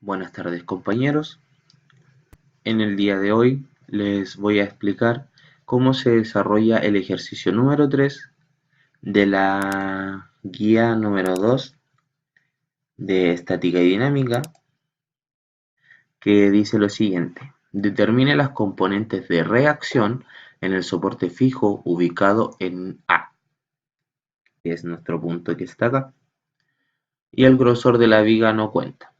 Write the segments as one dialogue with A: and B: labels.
A: Buenas tardes compañeros, en el día de hoy les voy a explicar cómo se desarrolla el ejercicio número 3 de la guía número 2 de estática y dinámica, que dice lo siguiente: determine las componentes de reacción en el soporte fijo ubicado en A, que es nuestro punto que está acá, y el grosor de la viga no cuenta,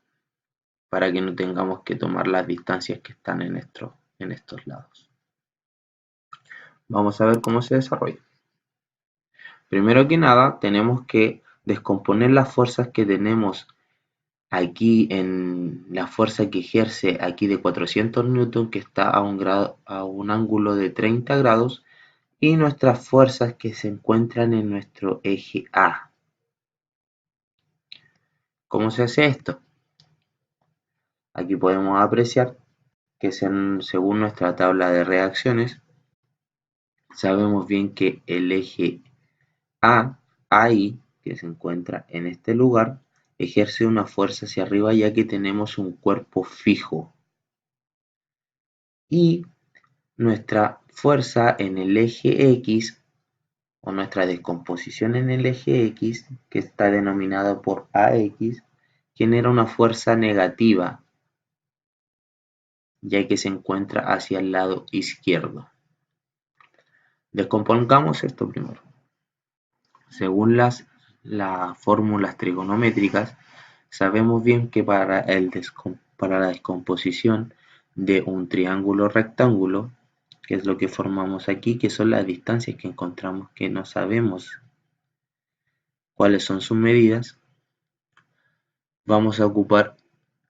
A: para que no tengamos que tomar las distancias que están en estos lados. Vamos a ver cómo se desarrolla. Primero que nada, tenemos que descomponer las fuerzas que tenemos aquí en la fuerza que ejerce aquí de 400 newton, que está a un ángulo de 30 grados, y nuestras fuerzas que se encuentran en nuestro eje A. ¿Cómo se hace esto? Aquí podemos apreciar que según nuestra tabla de reacciones, sabemos bien que el eje A, ahí, que se encuentra en este lugar, ejerce una fuerza hacia arriba ya que tenemos un cuerpo fijo. Y nuestra fuerza en el eje X, o nuestra descomposición en el eje X, que está denominada por AX, genera una fuerza negativa, ya que se encuentra hacia el lado izquierdo. Descompongamos esto primero. Según las fórmulas trigonométricas, sabemos bien que para la descomposición de un triángulo rectángulo, que es lo que formamos aquí, que son las distancias que encontramos que no sabemos cuáles son sus medidas, vamos a ocupar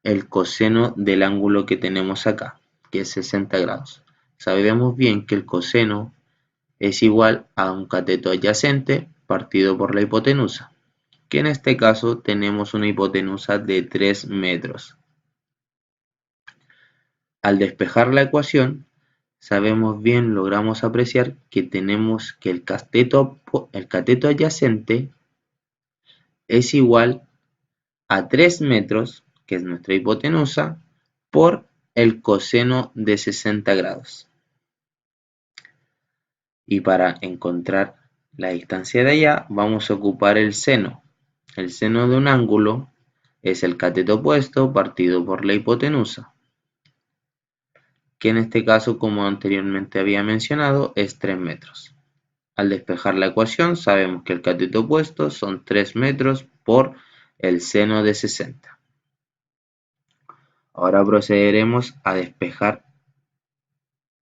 A: el coseno del ángulo que tenemos acá, que es 60 grados. Sabemos bien que el coseno es igual a un cateto adyacente partido por la hipotenusa, que en este caso tenemos una hipotenusa de 3 metros. Al despejar la ecuación, sabemos bien, logramos apreciar que tenemos que el cateto adyacente es igual a 3 metros, que es nuestra hipotenusa, por el coseno de 60 grados. Y para encontrar la distancia de allá, vamos a ocupar el seno. El seno de un ángulo es el cateto opuesto partido por la hipotenusa, que en este caso, como anteriormente había mencionado, es 3 metros. Al despejar la ecuación, sabemos que el cateto opuesto son 3 metros por el seno de 60. Ahora procederemos a despejar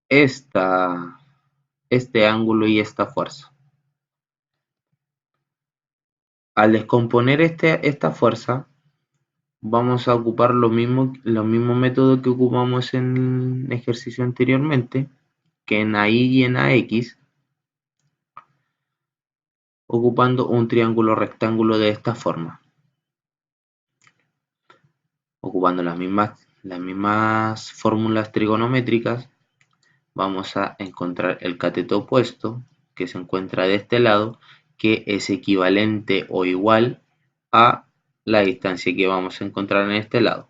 A: este ángulo y esta fuerza. Al descomponer esta fuerza, vamos a ocupar los mismos métodos que ocupamos en el ejercicio anteriormente, que en AI y en AX, ocupando un triángulo rectángulo de esta forma. Ocupando las mismas fórmulas trigonométricas, vamos a encontrar el cateto opuesto, que se encuentra de este lado, que es equivalente o igual a la distancia que vamos a encontrar en este lado.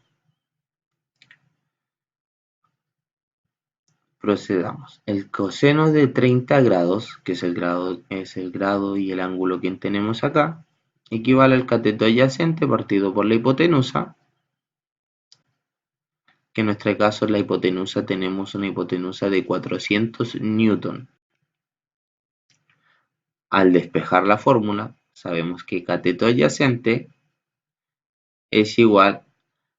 A: Procedamos. El coseno de 30 grados, que es el grado y el ángulo que tenemos acá, equivale al cateto adyacente partido por la hipotenusa, que en nuestro caso la hipotenusa tenemos una hipotenusa de 400 newton. Al despejar la fórmula, sabemos que cateto adyacente es igual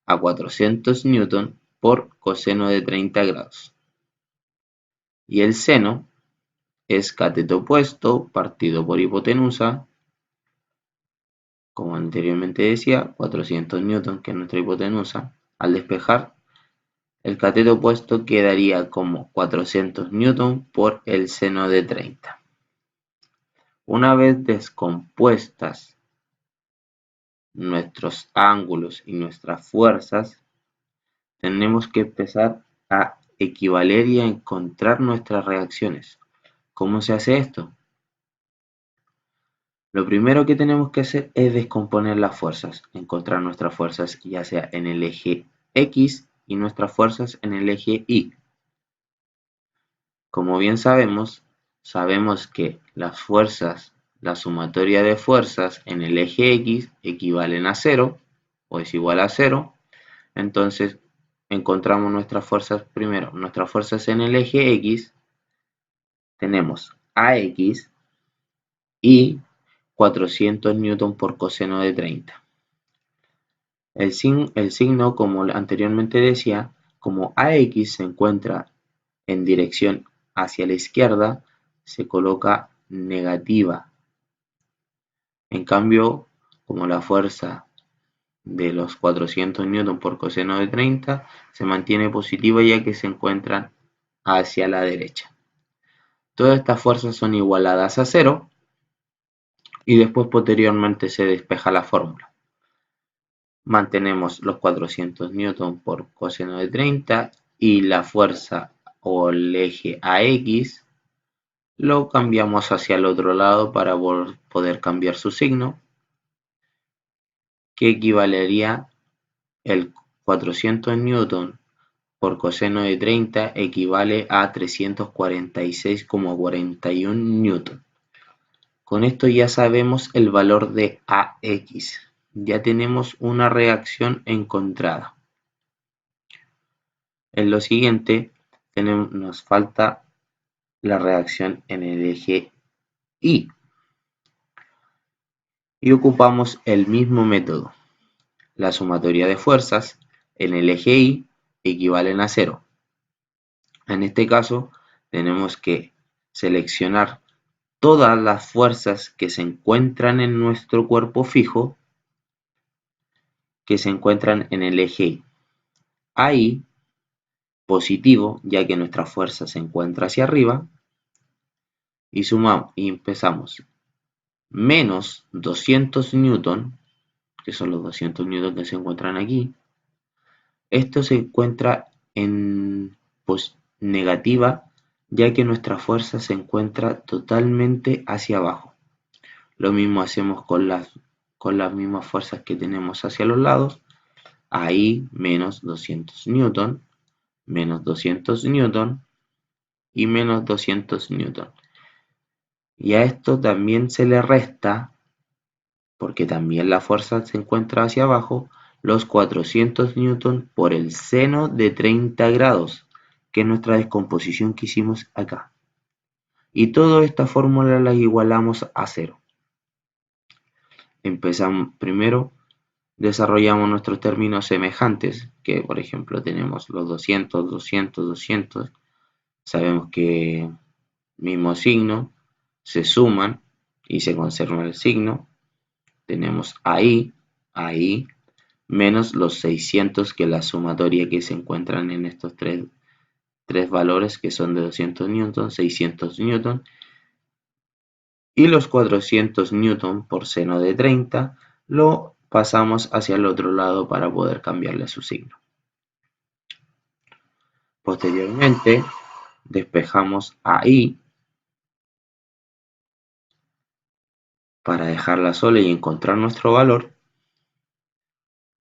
A: a 400 newton por coseno de 30 grados. Y el seno es cateto opuesto partido por hipotenusa, como anteriormente decía, 400 newton, que es nuestra hipotenusa. Al despejar, el cateto opuesto quedaría como 400 newton por el seno de 30. Una vez descompuestas nuestros ángulos y nuestras fuerzas, tenemos que empezar a equivaler y a encontrar nuestras reacciones. ¿Cómo se hace esto? Lo primero que tenemos que hacer es descomponer las fuerzas, encontrar nuestras fuerzas ya sea en el eje X y nuestras fuerzas en el eje Y. Como bien sabemos que las fuerzas, la sumatoria de fuerzas en el eje X equivalen a 0 o es igual a 0. Entonces encontramos nuestras fuerzas primero. Nuestras fuerzas en el eje X tenemos AX y 400 newton por coseno de 30. El signo, como anteriormente decía, como AX se encuentra en dirección hacia la izquierda, se coloca negativa. En cambio, como la fuerza de los 400 newton por coseno de 30 se mantiene positiva ya que se encuentran hacia la derecha. Todas estas fuerzas son igualadas a 0 y después posteriormente se despeja la fórmula. Mantenemos los 400 newton por coseno de 30 y la fuerza o el eje AX lo cambiamos hacia el otro lado para poder cambiar su signo, que equivalería el 400 newton por coseno de 30 equivale a 346,41 newton. Con esto ya sabemos el valor de AX. Ya tenemos una reacción encontrada. En lo siguiente nos falta la reacción en el eje Y. Y ocupamos el mismo método. La sumatoria de fuerzas en el eje Y equivalen a 0. En este caso tenemos que seleccionar todas las fuerzas que se encuentran en nuestro cuerpo fijo que se encuentran en el eje Y. Ahí, positivo, ya que nuestra fuerza se encuentra hacia arriba, y sumamos y empezamos menos 200 newton, que son los 200 newton que se encuentran aquí. Esto se encuentra en negativa, ya que nuestra fuerza se encuentra totalmente hacia abajo. Lo mismo hacemos con las mismas fuerzas que tenemos hacia los lados. Ahí menos 200 newton, menos 200 newton y menos 200 newton. Y a esto también se le resta, porque también la fuerza se encuentra hacia abajo, los 400 newton por el seno de 30 grados, que es nuestra descomposición que hicimos acá. Y toda esta fórmula la igualamos a 0. Empezamos primero, desarrollamos nuestros términos semejantes, que por ejemplo tenemos los 200, 200, 200. Sabemos que mismo signo, se suman y se conserva el signo. Tenemos ahí, menos los 600, que es la sumatoria que se encuentran en estos tres valores que son de 200 newton, 600 newton, y los 400 newton por seno de 30 lo pasamos hacia el otro lado para poder cambiarle su signo. Posteriormente despejamos ahí para dejarla sola y encontrar nuestro valor,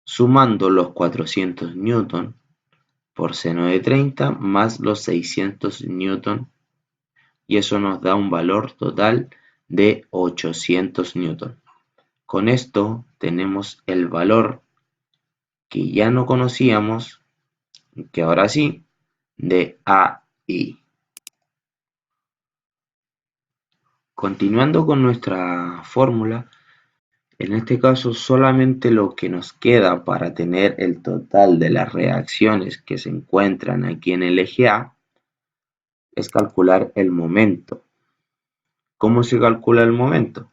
A: sumando los 400 newton por seno de 30 más los 600 newton, y eso nos da un valor total de 800 newton. Con esto tenemos el valor que ya no conocíamos, que ahora sí, de AI. Continuando con nuestra fórmula, en este caso solamente lo que nos queda para tener el total de las reacciones que se encuentran aquí en el eje A es calcular el momento. ¿Cómo se calcula el momento?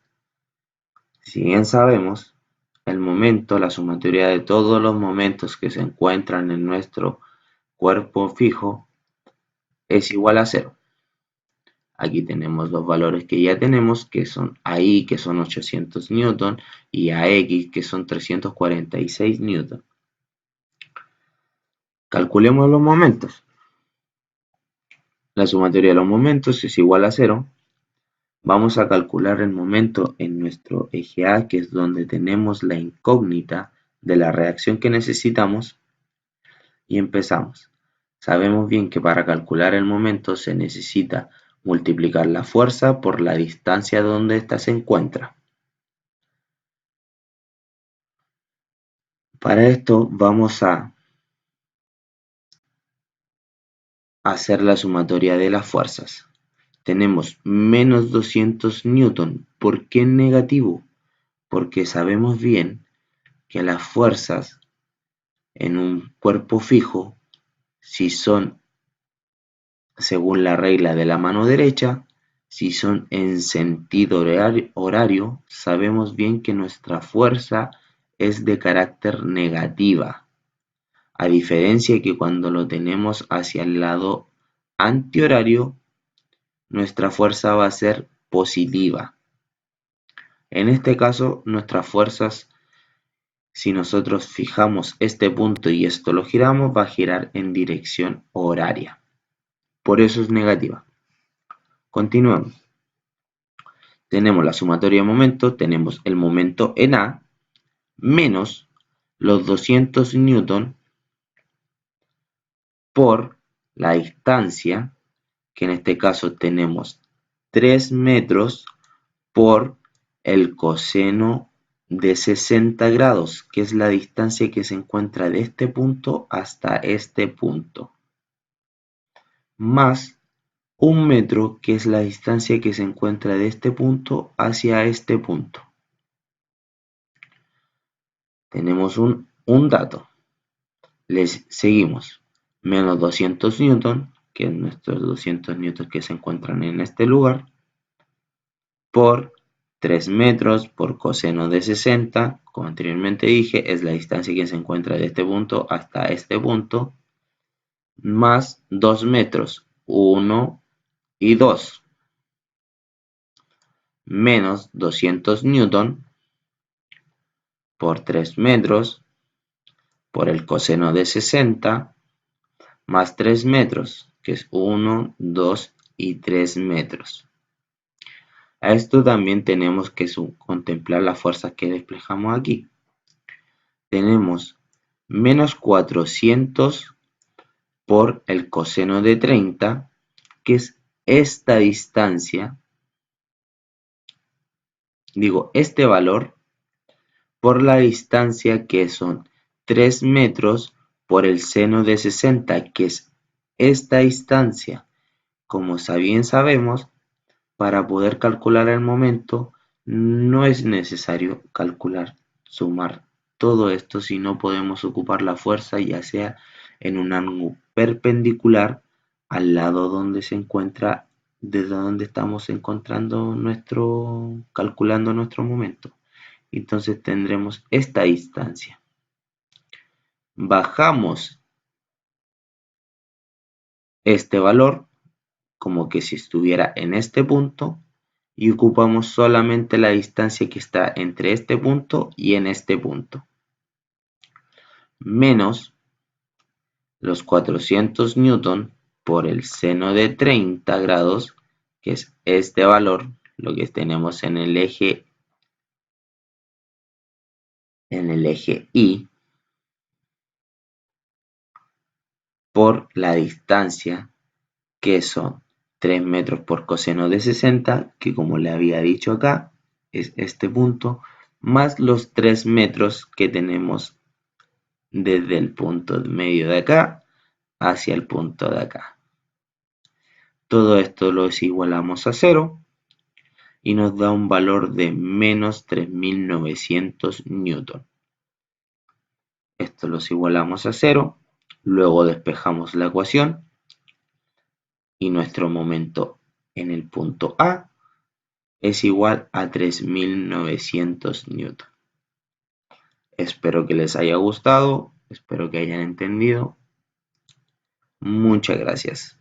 A: Si bien sabemos, el momento, la sumatoria de todos los momentos que se encuentran en nuestro cuerpo fijo, es igual a 0. Aquí tenemos los valores que ya tenemos, que son ahí, que son 800 newton, y AX, que son 346 newton. Calculemos los momentos. La sumatoria de los momentos es igual a 0. Vamos a calcular el momento en nuestro eje A, que es donde tenemos la incógnita de la reacción que necesitamos. y empezamos. Sabemos bien que para calcular el momento se necesita multiplicar la fuerza por la distancia donde ésta se encuentra. Para esto vamos a hacer la sumatoria de las fuerzas. Tenemos menos 200 newton. ¿Por qué en negativo? Porque sabemos bien que las fuerzas en un cuerpo fijo, si son según la regla de la mano derecha, si son en sentido horario, sabemos bien que nuestra fuerza es de carácter negativa, a diferencia que cuando lo tenemos hacia el lado antihorario, nuestra fuerza va a ser positiva. En este caso, nuestras fuerzas, si nosotros fijamos este punto y esto lo giramos, va a girar en dirección horaria. Por eso es negativa. Continuamos. Tenemos la sumatoria de momentos, tenemos el momento en A menos los 200 newton por la distancia, que en este caso tenemos 3 metros por el coseno de 60 grados, que es la distancia que se encuentra de este punto hasta este punto, más 1 metro, que es la distancia que se encuentra de este punto hacia este punto. Tenemos un dato. Les seguimos. Menos 200 newton, que es nuestros 200 newtons que se encuentran en este lugar, por 3 metros por coseno de 60, como anteriormente dije, es la distancia que se encuentra de este punto hasta este punto, más 2 metros, 1 y 2, menos 200 newton por 3 metros por el coseno de 60, más 3 metros, que es 1, 2 y 3 metros. A esto también tenemos que contemplar las fuerzas que desplegamos aquí. Tenemos menos 400 por el coseno de 30, que es esta distancia, digo, este valor, por la distancia que son 3 metros por el seno de 60, que es esta distancia. Como bien sabemos, para poder calcular el momento, no es necesario sumar todo esto, si no podemos ocupar la fuerza ya sea en un ángulo perpendicular al lado donde se encuentra, desde donde estamos calculando nuestro momento. Entonces tendremos esta distancia. Bajamos este valor como que si estuviera en este punto y ocupamos solamente la distancia que está entre este punto y en este punto, menos los 400 newton por el seno de 30 grados, que es este valor, lo que tenemos en el eje Y, por la distancia, que son 3 metros por coseno de 60, que como le había dicho acá, es este punto, más los 3 metros que tenemos desde el punto medio de acá hacia el punto de acá. Todo esto lo igualamos a 0 y nos da un valor de menos 3900 newton. Esto lo igualamos a 0, luego despejamos la ecuación y nuestro momento en el punto A es igual a 3900 newton. Espero que les haya gustado, espero que hayan entendido. Muchas gracias.